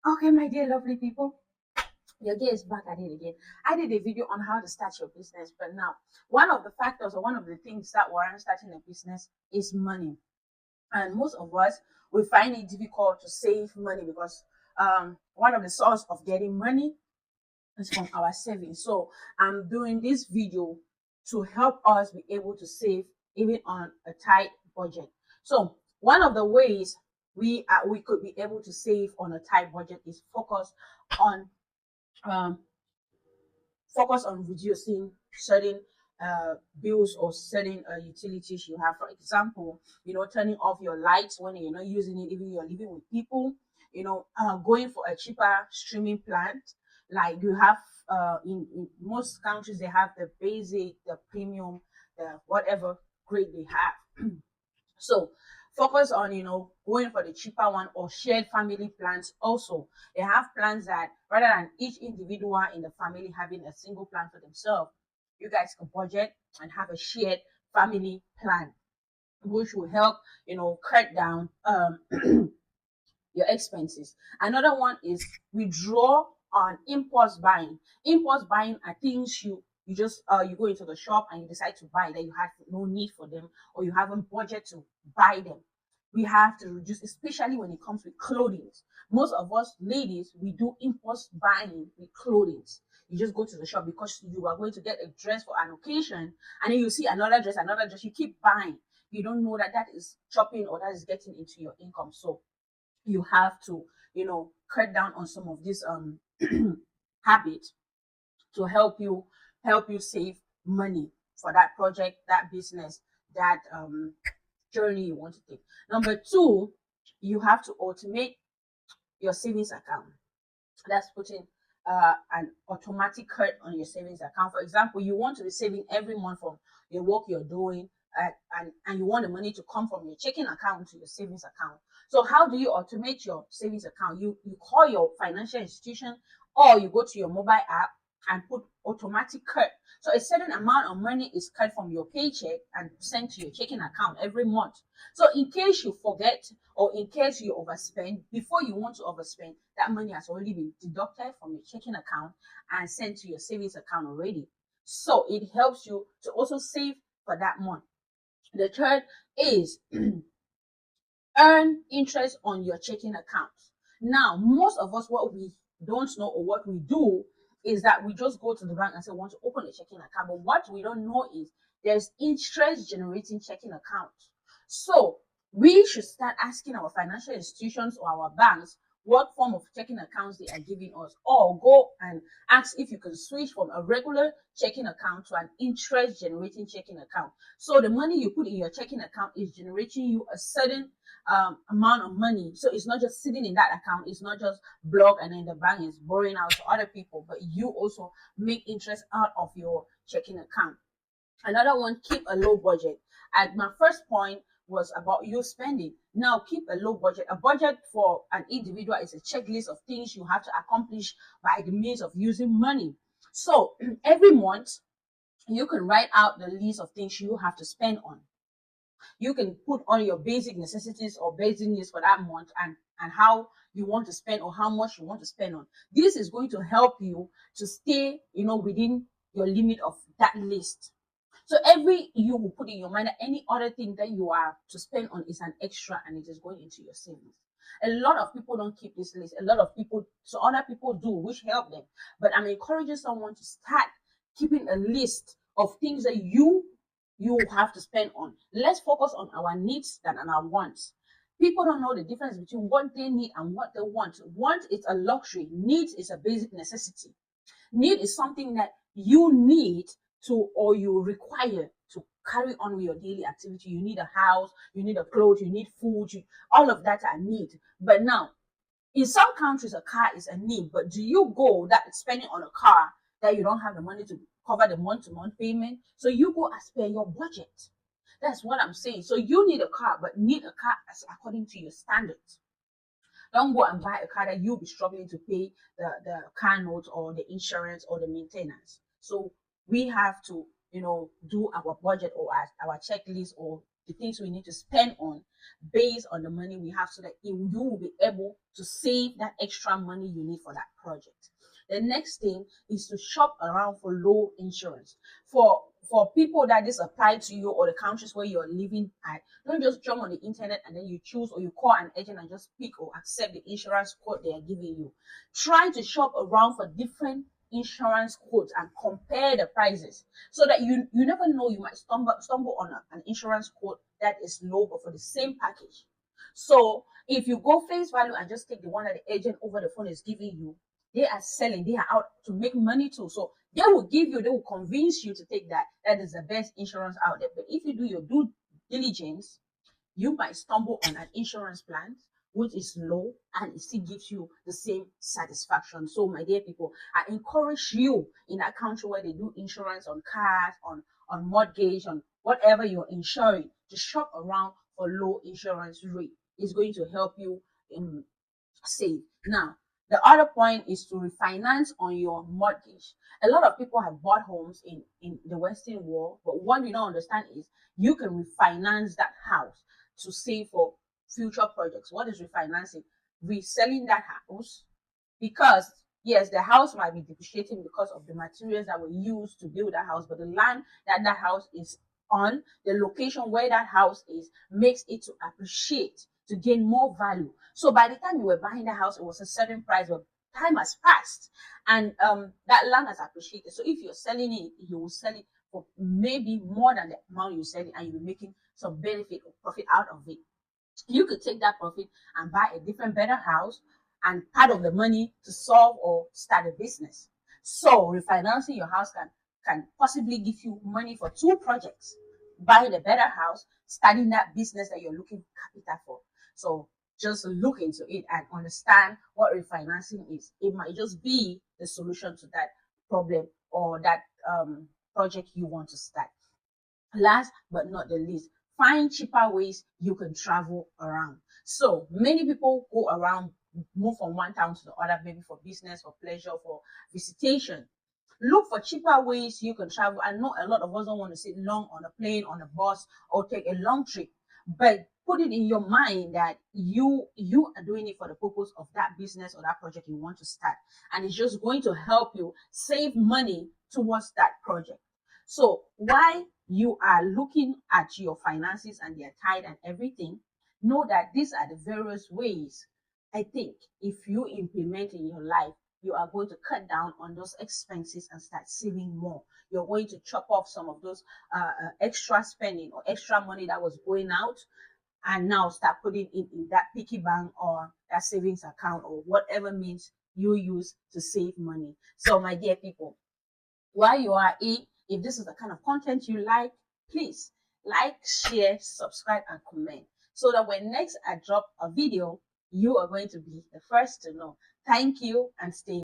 Okay, my dear lovely people, your day is back at it again. I did a video on how to start your business, but now one of the factors or one of the things that warrant starting a business is money. And most of us, we find it difficult to save money because one of the source of getting money is from our savings. So I'm doing this video to help us be able to save even on a tight budget. So one of the ways we could be able to save on a tight budget is on um, focus on reducing certain bills or certain utilities you have. For example, turning off your lights when you're not using it, even you're living with people. Going for a cheaper streaming plan, like you have in most countries they have the basic, the premium, the whatever grade they have. So focus on going for the cheaper one or shared family plans. Also, they have plans that rather than each individual in the family having a single plan for themselves, you guys can budget and have a shared family plan, which will help cut down your expenses. Another one is withdraw on impulse buying. Impulse buying are things you just you go into the shop and you decide to buy that you have no need for them or you haven't budget to buy them. We have to reduce, especially when it comes with clothing. Most of us ladies, we do impulse buying with clothing. You just go to the shop because you are going to get a dress for an occasion, and then you see another dress, you keep buying. You don't know that that is shopping or that is getting into your income. So you have to cut down on some of these habits to help you save money for that project, that business, that journey you want to take. Number two, you have to automate your savings account. That's putting an automatic cut on your savings account. For example, you want to be saving every month from the work you're doing, and you want the money to come from your checking account to your savings account. So how do you automate your savings account? You call your financial institution, or you go to your mobile app and put automatic cut. So a certain amount of money is cut from your paycheck and sent to your checking account every month. So in case you forget or in case you overspend, before you want to overspend, that money has already been deducted from your checking account and sent to your savings account already. So it helps you to also save for that month. The third is earn interest on your checking account. Now, most of us, what we don't know or what we do is that we just go to the bank and say, we want to open a checking account. But what we don't know is there's interest generating checking accounts. So we should start asking our financial institutions or our banks what form of checking accounts they are giving us, or go and ask if you can switch from a regular checking account to an interest generating checking account. So the money you put in your checking account is generating you a certain amount of money. So it's not just sitting in that account, it's not just blocked and then the bank is borrowing out to other people, but you also make interest out of your checking account. Another one, keep a low budget. And my first point was about you spending. Now, keep a low budget. A budget for an individual is a checklist of things you have to accomplish by the means of using money. So every month, you can write out the list of things you have to spend on. You can put on your basic necessities or basic needs for that month, and how you want to spend or how much you want to spend on. This is going to help you to stay within your limit of that list. So every you will put in your mind that any other thing that you are to spend on is an extra and it is going into your savings. A lot of people don't keep this list. A lot of people, so other people do, which help them. But I'm encouraging someone to start keeping a list of things that you have to spend on. Let's focus on our needs than on our wants. People don't know the difference between what they need and what they want. Want is a luxury. Needs is a basic necessity. Need is something that you need to or you require to carry on with your daily activity. You need a house, you need a clothes, you need food, all of that are need. But now, in some countries, a car is a need. But do you go that spending on a car that you don't have the money to cover the month-to-month payment? So you go and spend your budget. That's what I'm saying. So you need a car, but need a car as according to your standards. Don't go and buy a car that you'll be struggling to pay the car note or the insurance or the maintenance. So we have to, do our budget or our checklist or the things we need to spend on based on the money we have, so that you will be able to save that extra money you need for that project. The next thing is to shop around for low insurance. For people that this apply to you, or the countries where you're living at, don't just jump on the internet and then you choose, or you call an agent and just pick or accept the insurance quote they are giving you. Try to shop around for different insurance quotes and compare the prices, so that you never know, you might stumble on an insurance quote that is low but for the same package. So if you go face value and just take the one that the agent over the phone is giving you, they are selling, they are out to make money too. So they will convince you to take that. That is the best insurance out there. But if you do your due diligence, you might stumble on an insurance plan which is low and it still gives you the same satisfaction. So, my dear people, I encourage you, in that country where they do insurance on cars, on mortgage, on whatever you're insuring, to shop around for low insurance rate. It's going to help you save. Now, the other point is to refinance on your mortgage. A lot of people have bought homes in the Western world, but what we don't understand is you can refinance that house to save for future projects. What is refinancing? Reselling that house, because yes, the house might be depreciating because of the materials that were used to build that house, but the land that that house is on, the location where that house is, makes it to appreciate, to gain more value. So by the time you were buying the house, it was a certain price, but time has passed and that land has appreciated. So if you're selling it, you will sell it for maybe more than the amount you sell it, and you'll be making some benefit or profit out of it. You could take that profit and buy a different, better house, and part of the money to solve or start a business. So refinancing your house can possibly give you money for two projects: buying a better house, starting that business that you're looking capital for. So just look into it and understand what refinancing is. It might just be the solution to that problem or that project you want to start. Last but not the least, find cheaper ways you can travel around. So many people go around, move from one town to the other, maybe for business, for pleasure, for visitation. Look for cheaper ways you can travel. I know a lot of us don't want to sit long on a plane, on a bus, or take a long trip, but put it in your mind that you are doing it for the purpose of that business or that project you want to start, and it's just going to help you save money towards that project. So while you are looking at your finances and their tide and everything, know that these are the various ways I think if you implement in your life, you are going to cut down on those expenses and start saving more. You're going to chop off some of those extra spending or extra money that was going out, and now start putting it in that piggy bank or that savings account or whatever means you use to save money. So, my dear people, while you are in, if this is the kind of content you like, please like, share, subscribe, and comment, so that when next I drop a video, you are going to be the first to know. Thank you, and stay